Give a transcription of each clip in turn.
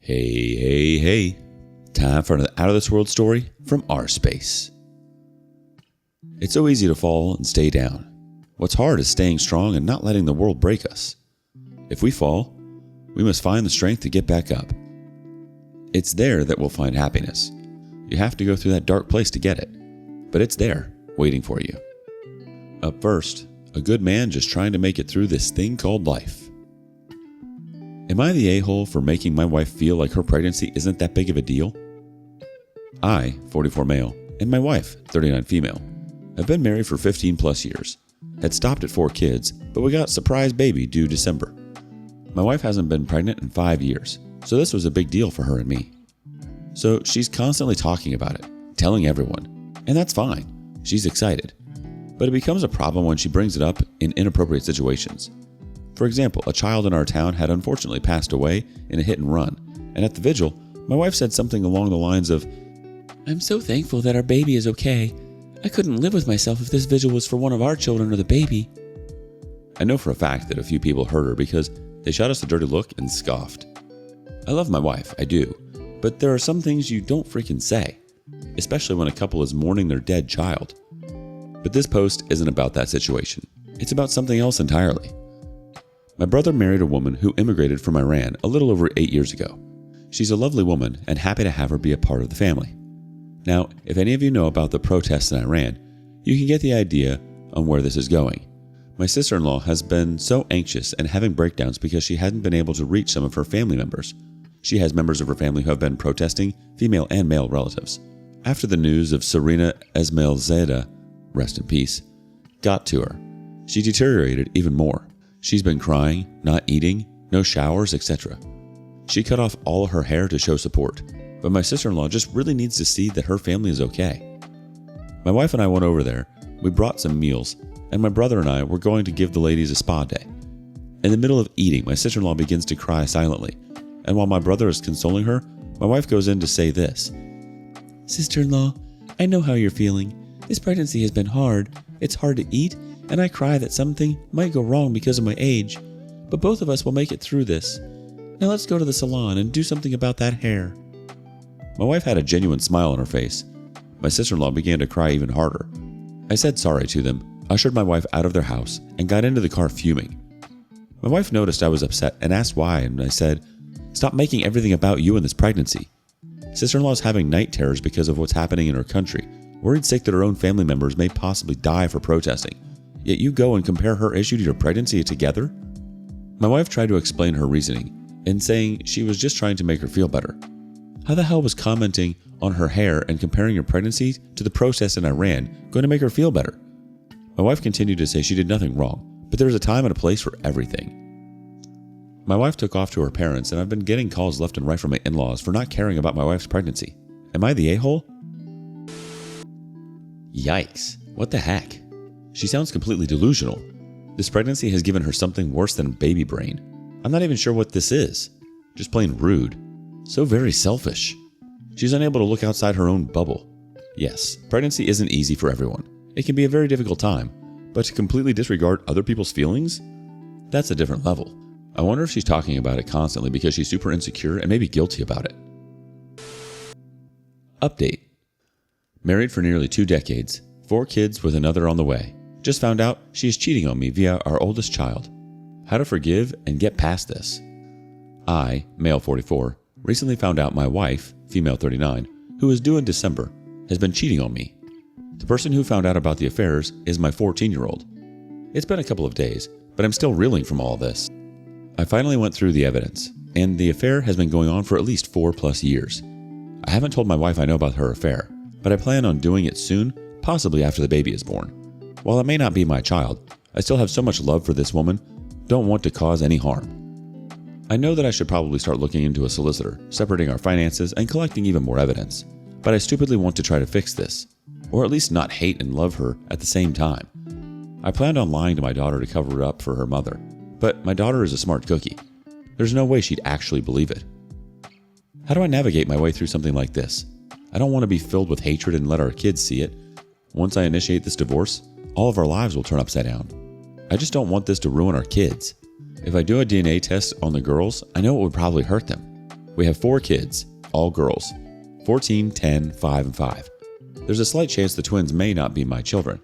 Hey. Time for an out-of-this-world story from rSpace. It's so easy to fall and stay down. What's hard is staying strong and not letting the world break us. If we fall, we must find the strength to get back up. It's there that we'll find happiness. You have to go through that dark place to get it, but it's there, waiting for you. Up first, a good man just trying to make it through this thing called life. Am I the a-hole for making my wife feel like her pregnancy isn't that big of a deal? I, 44 male, and my wife, 39 female, have been married for 15 plus years, had stopped at 4 kids, but we got a surprise baby due December. My wife hasn't been pregnant in 5 years, so this was a big deal for her and me. So she's constantly talking about it, telling everyone, and that's fine, she's excited. But it becomes a problem when she brings it up in inappropriate situations. For example, a child in our town had unfortunately passed away in a hit and run, and at the vigil, my wife said something along the lines of, "I'm so thankful that our baby is okay. I couldn't live with myself if this vigil was for one of our children or the baby." I know for a fact that a few people heard her because they shot us a dirty look and scoffed. I love my wife, I do, but there are some things you don't freaking say, especially when a couple is mourning their dead child. But this post isn't about that situation. It's about something else entirely. My brother married a woman who immigrated from Iran a little over 8 years ago. She's a lovely woman and happy to have her be a part of the family. Now, if any of you know about the protests in Iran, you can get the idea on where this is going. My sister-in-law has been so anxious and having breakdowns because she hadn't been able to reach some of her family members. She has members of her family who have been protesting, female and male relatives. After the news of Serena Esmailzadeh, rest in peace, got to her, she deteriorated even more. She's been crying, not eating, no showers, etc. She cut off all of her hair to show support, but my sister-in-law just really needs to see that her family is okay. My wife and I went over there, we brought some meals, and my brother and I were going to give the ladies a spa day. In the middle of eating, my sister-in-law begins to cry silently, and while my brother is consoling her, my wife goes in to say this. "Sister-in-law, I know how you're feeling. This pregnancy has been hard. It's hard to eat, and I cry that something might go wrong because of my age. But both of us will make it through this. Now let's go to the salon and do something about that hair." My wife had a genuine smile on her face. My sister-in-law began to cry even harder. I said sorry to them, ushered my wife out of their house, and got into the car fuming. My wife noticed I was upset and asked why, and I said, "Stop making everything about you and this pregnancy." Sister-in-law is having night terrors because of what's happening in her country, worried sick that her own family members may possibly die for protesting. Yet you go and compare her issue to your pregnancy together? My wife tried to explain her reasoning, in saying she was just trying to make her feel better. How the hell was commenting on her hair and comparing her pregnancy to the protests in Iran going to make her feel better? My wife continued to say she did nothing wrong, but there's a time and a place for everything. My wife took off to her parents, and I've been getting calls left and right from my in-laws for not caring about my wife's pregnancy. Am I the a-hole? Yikes, what the heck? She sounds completely delusional. This pregnancy has given her something worse than baby brain. I'm not even sure what this is. Just plain rude. So very selfish. She's unable to look outside her own bubble. Yes, pregnancy isn't easy for everyone. It can be a very difficult time, but to completely disregard other people's feelings? That's a different level. I wonder if she's talking about it constantly because she's super insecure and maybe guilty about it. Update. Married for nearly 2 decades, 4 kids with another on the way. Just found out she is cheating on me via our oldest child. How to forgive and get past this. I, male 44, recently found out my wife, female 39, who is due in December, has been cheating on me. The person who found out about the affairs is my 14-year-old. It's been a couple of days, but I'm still reeling from all this. I finally went through the evidence, and the affair has been going on for at least 4+ years. I haven't told my wife I know about her affair, but I plan on doing it soon, possibly after the baby is born. While it may not be my child, I still have so much love for this woman, don't want to cause any harm. I know that I should probably start looking into a solicitor, separating our finances and collecting even more evidence, but I stupidly want to try to fix this, or at least not hate and love her at the same time. I planned on lying to my daughter to cover it up for her mother, but my daughter is a smart cookie. There's no way she'd actually believe it. How do I navigate my way through something like this? I don't want to be filled with hatred and let our kids see it. Once I initiate this divorce, all of our lives will turn upside down. I just don't want this to ruin our kids. If I do a DNA test on the girls, I know it would probably hurt them. We have 4 kids, all girls, 14, 10, 5, and 5. There's a slight chance the twins may not be my children.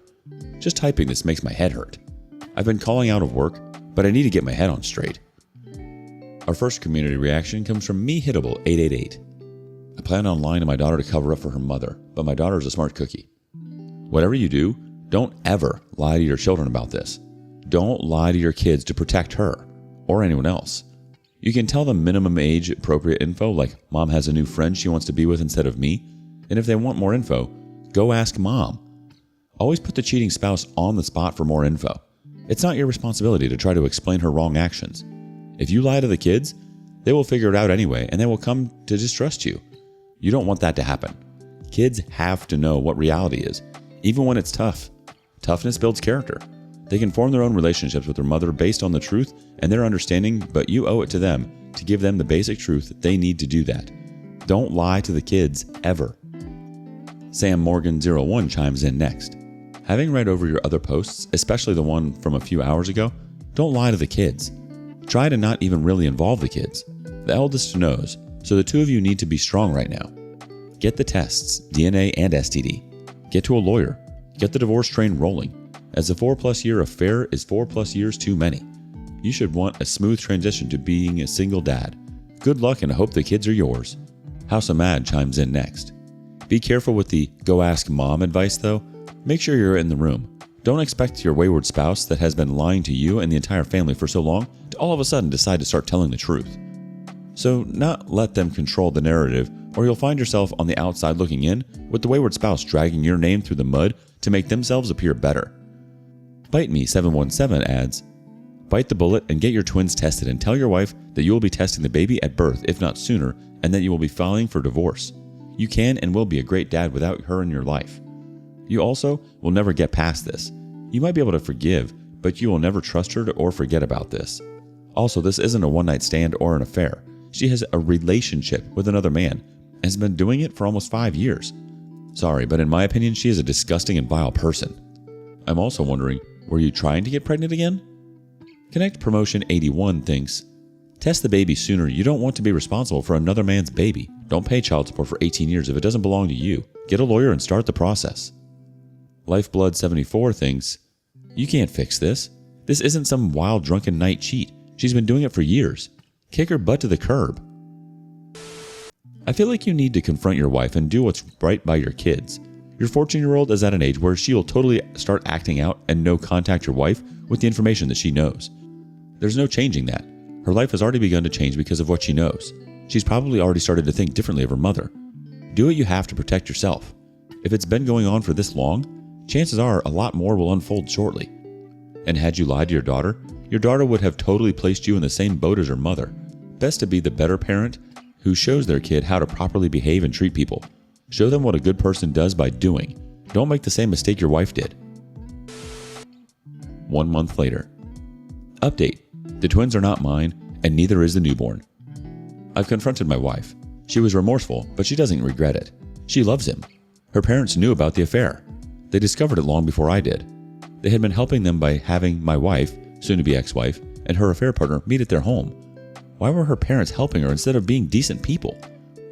Just typing this makes my head hurt. I've been calling out of work, but I need to get my head on straight. Our first community reaction comes from MeHittable888. I plan on lying to my daughter to cover up for her mother, but my daughter is a smart cookie. Whatever you do, don't ever lie to your children about this. Don't lie to your kids to protect her or anyone else. You can tell them minimum age appropriate info, like mom has a new friend she wants to be with instead of me, and if they want more info, go ask mom. Always put the cheating spouse on the spot for more info. It's not your responsibility to try to explain her wrong actions. If you lie to the kids, they will figure it out anyway, and they will come to distrust you. You don't want that to happen. Kids have to know what reality is, even when it's tough. Toughness builds character. They can form their own relationships with their mother based on the truth and their understanding, but you owe it to them to give them the basic truth that they need to do that. Don't lie to the kids, ever. Sam Morgan01 chimes in next. Having read over your other posts, especially the one from a few hours ago, don't lie to the kids. Try to not even really involve the kids. The eldest knows, so the two of you need to be strong right now. Get the tests, DNA and STD. Get to a lawyer. Get the divorce train rolling. As a 4+ year affair is 4+ years too many. You should want a smooth transition to being a single dad. Good luck and I hope the kids are yours. House of Mad chimes in next. Be careful with the go ask mom advice though. Make sure you're in the room. Don't expect your wayward spouse that has been lying to you and the entire family for so long to all of a sudden decide to start telling the truth. So not let them control the narrative, or you'll find yourself on the outside looking in with the wayward spouse dragging your name through the mud to make themselves appear better. Bite Me 717 adds, bite the bullet and get your twins tested and tell your wife that you will be testing the baby at birth, if not sooner, and that you will be filing for divorce. You can and will be a great dad without her in your life. You also will never get past this. You might be able to forgive, but you will never trust her or forget about this. Also, this isn't a one-night stand or an affair. She has a relationship with another man and has been doing it for almost 5 years. Sorry, but in my opinion, she is a disgusting and vile person. I'm also wondering, were you trying to get pregnant again? Connect Promotion 81 thinks, test the baby sooner. You don't want to be responsible for another man's baby. Don't pay child support for 18 years if it doesn't belong to you. Get a lawyer and start the process. Lifeblood 74 thinks, you can't fix this. This isn't some wild drunken night cheat. She's been doing it for years. Kick her butt to the curb. I feel like you need to confront your wife and do what's right by your kids. Your 14-year-old is at an age where she will totally start acting out and contact your wife with the information that she knows. There's no changing that. Her life has already begun to change because of what she knows. She's probably already started to think differently of her mother. Do what you have to protect yourself. If it's been going on for this long, chances are a lot more will unfold shortly. And had you lied to your daughter would have totally placed you in the same boat as her mother. Best to be the better parent who shows their kid how to properly behave and treat people. Show them what a good person does by doing. Don't make the same mistake your wife did. 1 month later. Update. The twins are not mine, and neither is the newborn. I've confronted my wife. She was remorseful, but she doesn't regret it. She loves him. Her parents knew about the affair. They discovered it long before I did. They had been helping them by having my wife, soon-to-be ex-wife, and her affair partner meet at their home. Why were her parents helping her instead of being decent people?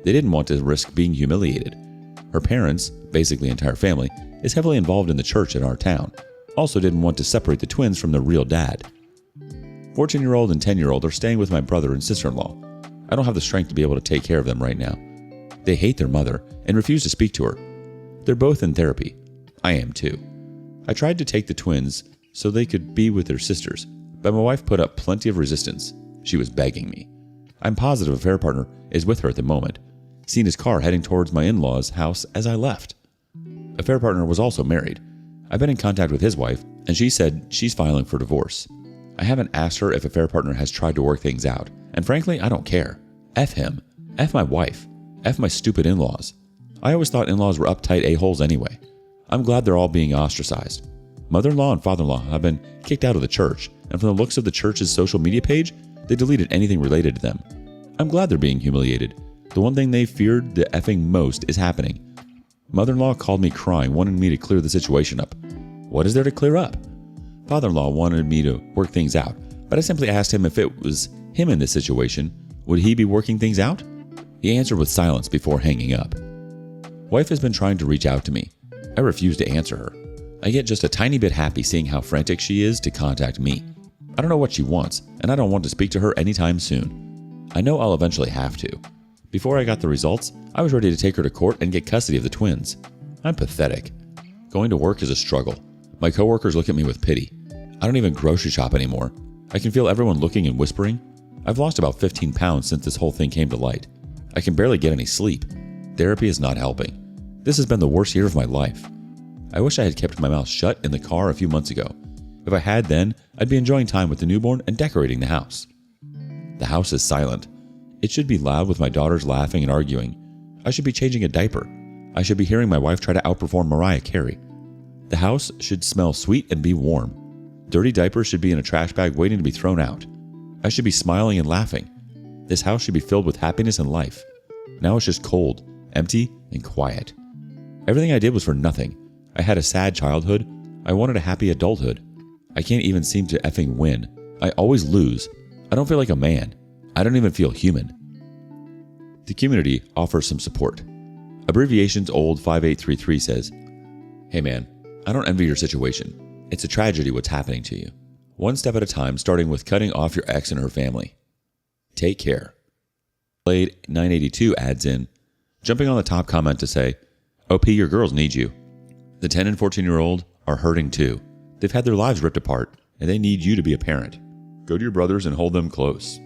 They didn't want to risk being humiliated. Her parents, basically entire family, is heavily involved in the church in our town. Also didn't want to separate the twins from their real dad. 14-year-old and 10-year-old are staying with my brother and sister-in-law. I don't have the strength to be able to take care of them right now. They hate their mother and refuse to speak to her. They're both in therapy. I am too. I tried to take the twins so they could be with their sisters, but my wife put up plenty of resistance. She was begging me. I'm positive a affair partner is with her at the moment. Seen his car heading towards my in-laws' house as I left. Affair partner was also married. I've been in contact with his wife, and she said she's filing for divorce. I haven't asked her if affair partner has tried to work things out, and frankly, I don't care. F him. F my wife. F my stupid in-laws. I always thought in-laws were uptight a-holes anyway. I'm glad they're all being ostracized. Mother-in-law and father-in-law have been kicked out of the church, and from the looks of the church's social media page, they deleted anything related to them. I'm glad they're being humiliated. The one thing they feared the effing most is happening. Mother-in-law called me crying, wanting me to clear the situation up. What is there to clear up? Father-in-law wanted me to work things out, but I simply asked him if it was him in this situation, would he be working things out? He answered with silence before hanging up. Wife has been trying to reach out to me. I refuse to answer her. I get just a tiny bit happy seeing how frantic she is to contact me. I don't know what she wants, and I don't want to speak to her anytime soon. I know I'll eventually have to. Before I got the results, I was ready to take her to court and get custody of the twins. I'm pathetic. Going to work is a struggle. My coworkers look at me with pity. I don't even grocery shop anymore. I can feel everyone looking and whispering. I've lost about 15 pounds since this whole thing came to light. I can barely get any sleep. Therapy is not helping. This has been the worst year of my life. I wish I had kept my mouth shut in the car a few months ago. If I had then, I'd be enjoying time with the newborn and decorating the house. The house is silent. It should be loud with my daughters laughing and arguing. I should be changing a diaper. I should be hearing my wife try to outperform Mariah Carey. The house should smell sweet and be warm. Dirty diapers should be in a trash bag waiting to be thrown out. I should be smiling and laughing. This house should be filled with happiness and life. Now it's just cold, empty, and quiet. Everything I did was for nothing. I had a sad childhood. I wanted a happy adulthood. I can't even seem to effing win. I always lose. I don't feel like a man. I don't even feel human. The community offers some support. Abbreviations Old 5833 says, "Hey man, I don't envy your situation. It's a tragedy what's happening to you. One step at a time, starting with cutting off your ex and her family. Take care." Blade 982 adds in, jumping on the top comment to say, "OP, your girls need you. The 10 and 14-year-old are hurting too. They've had their lives ripped apart, and they need you to be a parent. Go to your brothers and hold them close.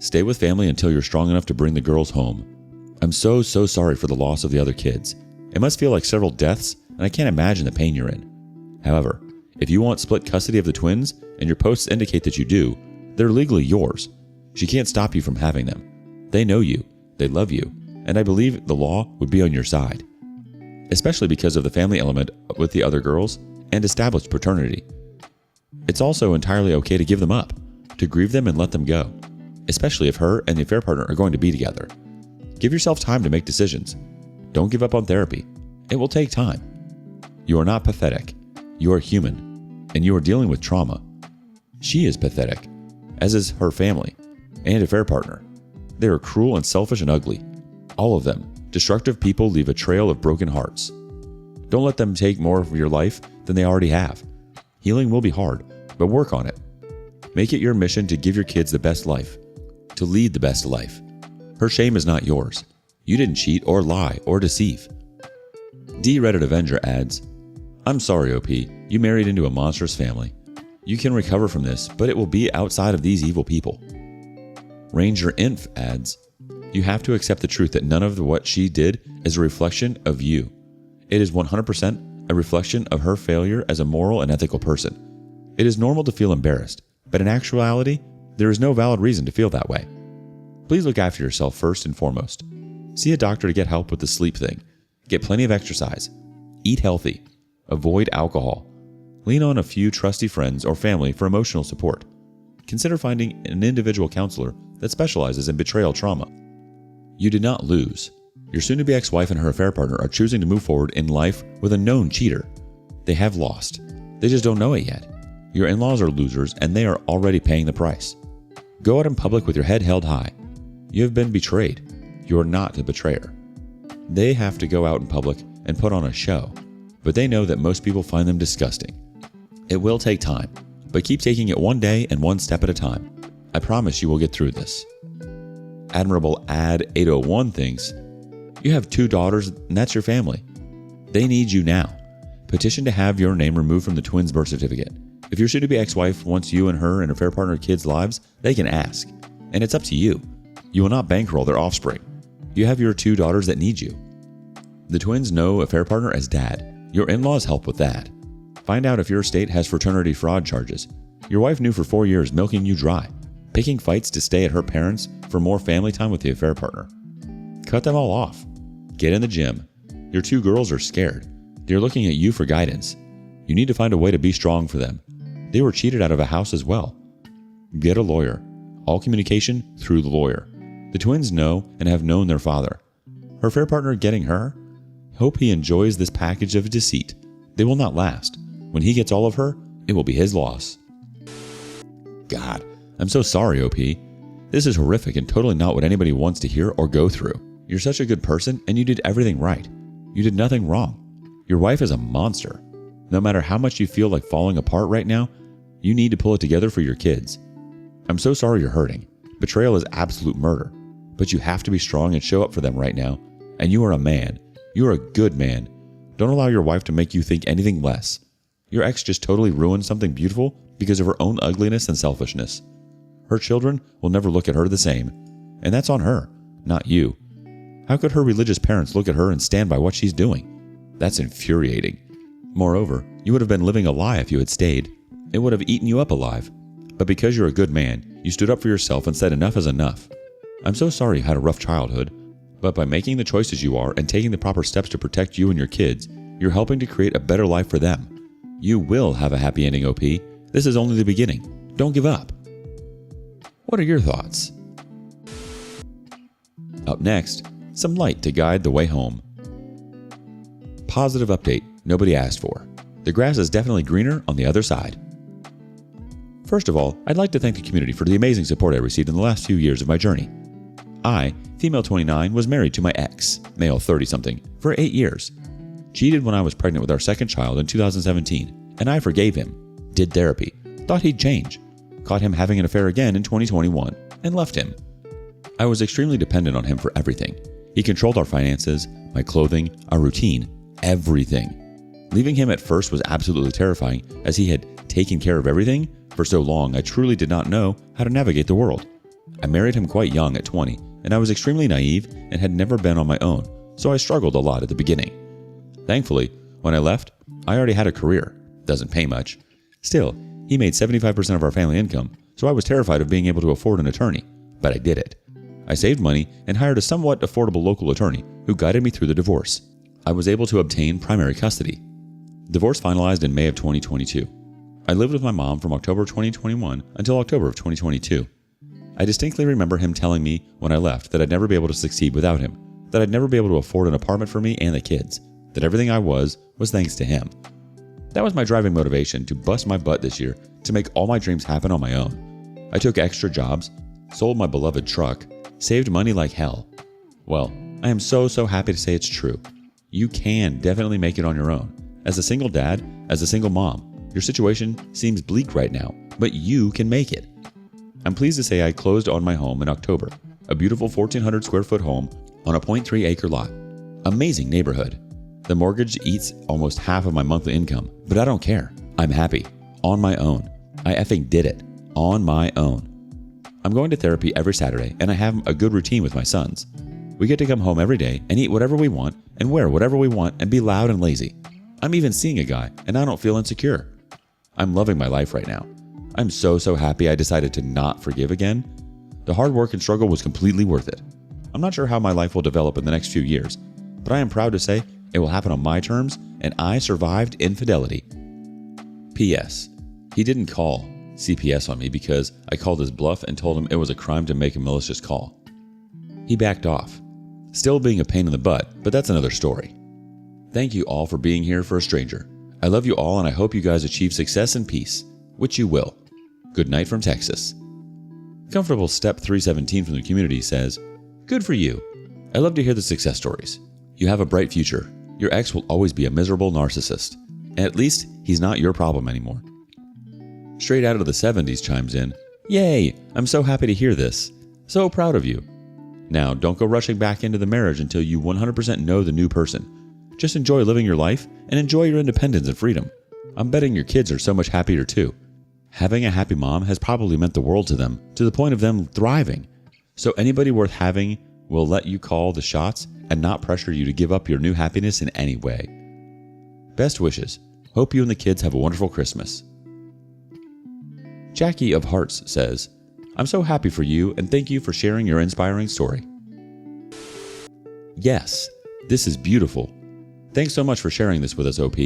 Stay with family until you're strong enough to bring the girls home. I'm so sorry for the loss of the other kids. It must feel like several deaths, and I can't imagine the pain you're in. However, if you want split custody of the twins, and your posts indicate that you do, they're legally yours. She can't stop you from having them. They know you, they love you, and I believe the law would be on your side. Especially because of the family element with the other girls and established paternity. It's also entirely okay to give them up, to grieve them and let them go, especially if her and the affair partner are going to be together. Give yourself time to make decisions. Don't give up on therapy. It will take time. You are not pathetic. You are human, and you are dealing with trauma. She is pathetic, as is her family and affair partner. They are cruel and selfish and ugly. All of them. Destructive people leave a trail of broken hearts. Don't let them take more of your life than they already have. Healing will be hard, but work on it. Make it your mission to give your kids the best life, to lead the best life. Her shame is not yours. You didn't cheat or lie or deceive." D-Reddit Avenger adds, "I'm sorry, OP. You married into a monstrous family. You can recover from this, but it will be outside of these evil people." Ranger Inf adds, "You have to accept the truth that none of what she did is a reflection of you. It is 100% a reflection of her failure as a moral and ethical person. It is normal to feel embarrassed, but in actuality, there is no valid reason to feel that way. Please look after yourself first and foremost. See a doctor to get help with the sleep thing. Get plenty of exercise. Eat healthy. Avoid alcohol. Lean on a few trusty friends or family for emotional support. Consider finding an individual counselor that specializes in betrayal trauma. You did not lose. Your soon-to-be ex-wife and her affair partner are choosing to move forward in life with a known cheater. They have lost. They just don't know it yet. Your in-laws are losers, and they are already paying the price. Go out in public with your head held high. You have been betrayed. You are not the betrayer. They have to go out in public and put on a show, but they know that most people find them disgusting. It will take time, but keep taking it one day and one step at a time. I promise you will get through this." Admirable Ad 801 thinks, "You have 2 daughters, and that's your family. They need you now. Petition to have your name removed from the twins' birth certificate. If your soon-to-be ex-wife wants you and her and affair partner kids' lives, they can ask. And it's up to you. You will not bankroll their offspring. You have your 2 daughters that need you. The twins know affair partner as dad. Your in-laws help with that. Find out if your estate has fraternity fraud charges. Your wife knew for 4 years, milking you dry, picking fights to stay at her parents' for more family time with the affair partner. Cut them all off. Get in the gym. Your 2 girls are scared. They're looking at you for guidance. You need to find a way to be strong for them. They were cheated out of a house as well. Get a lawyer. All communication through the lawyer. The twins know and have known their father. Her affair partner getting her? Hope he enjoys this package of deceit. They will not last. When he gets all of her, it will be his loss." God, I'm so sorry, OP. This is horrific and totally not what anybody wants to hear or go through. You're such a good person and you did everything right. You did nothing wrong. Your wife is a monster. No matter how much you feel like falling apart right now, you need to pull it together for your kids. I'm so sorry you're hurting. Betrayal is absolute murder. But you have to be strong and show up for them right now. And you are a man. You are a good man. Don't allow your wife to make you think anything less. Your ex just totally ruined something beautiful because of her own ugliness and selfishness. Her children will never look at her the same. And that's on her, not you. How could her religious parents look at her and stand by what she's doing? That's infuriating. Moreover, you would have been living a lie if you had stayed. It would have eaten you up alive. But because you're a good man, you stood up for yourself and said enough is enough. I'm so sorry you had a rough childhood, but by making the choices you are and taking the proper steps to protect you and your kids, you're helping to create a better life for them. You will have a happy ending, OP. This is only the beginning. Don't give up. What are your thoughts? Up next, some light to guide the way home. Positive update nobody asked for. The grass is definitely greener on the other side. First of all, I'd like to thank the community for the amazing support I received in the last few years of my journey. I, female 29, was married to my ex, male 30-something, for 8 years. Cheated when I was pregnant with our second child in 2017, and I forgave him, did therapy, thought he'd change, caught him having an affair again in 2021, and left him. I was extremely dependent on him for everything. He controlled our finances, my clothing, our routine, everything. Leaving him at first was absolutely terrifying, as he had taken care of everything. For so long, I truly did not know how to navigate the world. I married him quite young at 20, and I was extremely naive and had never been on my own, so I struggled a lot at the beginning. Thankfully, when I left, I already had a career. Doesn't pay much. Still, he made 75% of our family income, so I was terrified of being able to afford an attorney, but I did it. I saved money and hired a somewhat affordable local attorney who guided me through the divorce. I was able to obtain primary custody. Divorce finalized in May of 2022. I lived with my mom from October 2021 until October of 2022. I distinctly remember him telling me when I left that I'd never be able to succeed without him, that I'd never be able to afford an apartment for me and the kids, that everything I was thanks to him. That was my driving motivation to bust my butt this year to make all my dreams happen on my own. I took extra jobs, sold my beloved truck, saved money like hell. Well, I am so happy to say it's true. You can definitely make it on your own. As a single dad, as a single mom, your situation seems bleak right now, but you can make it. I'm pleased to say I closed on my home in October, a beautiful 1,400 square foot home on a 0.3 acre lot. Amazing neighborhood. The mortgage eats almost half of my monthly income, but I don't care. I'm happy. On my own. I effing did it. On my own. I'm going to therapy every Saturday, and I have a good routine with my sons. We get to come home every day and eat whatever we want and wear whatever we want and be loud and lazy. I'm even seeing a guy, and I don't feel insecure. I'm loving my life right now. I'm so happy I decided to not forgive again. The hard work and struggle was completely worth it. I'm not sure how my life will develop in the next few years, but I am proud to say it will happen on my terms, and I survived infidelity. P.S. He didn't call CPS on me because I called his bluff and told him it was a crime to make a malicious call. He backed off. Still being a pain in the butt, but that's another story. Thank you all for being here for a stranger. I love you all, and I hope you guys achieve success and peace, which you will. Good night from Texas. Comfortable Step 317 from the community says, good for you. I love to hear the success stories. You have a bright future. Your ex will always be a miserable narcissist. And at least he's not your problem anymore. Straight out of the 70s chimes in, yay, I'm so happy to hear this. So proud of you. Now, don't go rushing back into the marriage until you 100% know the new person. Just enjoy living your life and enjoy your independence and freedom. I'm betting your kids are so much happier too. Having a happy mom has probably meant the world to them, to the point of them thriving. So anybody worth having will let you call the shots and not pressure you to give up your new happiness in any way. Best wishes. Hope you and the kids have a wonderful Christmas. Jackie of Hearts says, I'm so happy for you and thank you for sharing your inspiring story. Yes, this is beautiful. Thanks so much for sharing this with us, OP.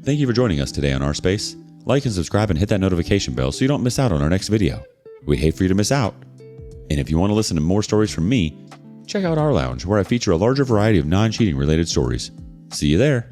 Thank you for joining us today on rSpace. Like and subscribe and hit that notification bell so you don't miss out on our next video. We'd hate for you to miss out. And if you want to listen to more stories from me, check out our lounge where I feature a larger variety of non-cheating related stories. See you there.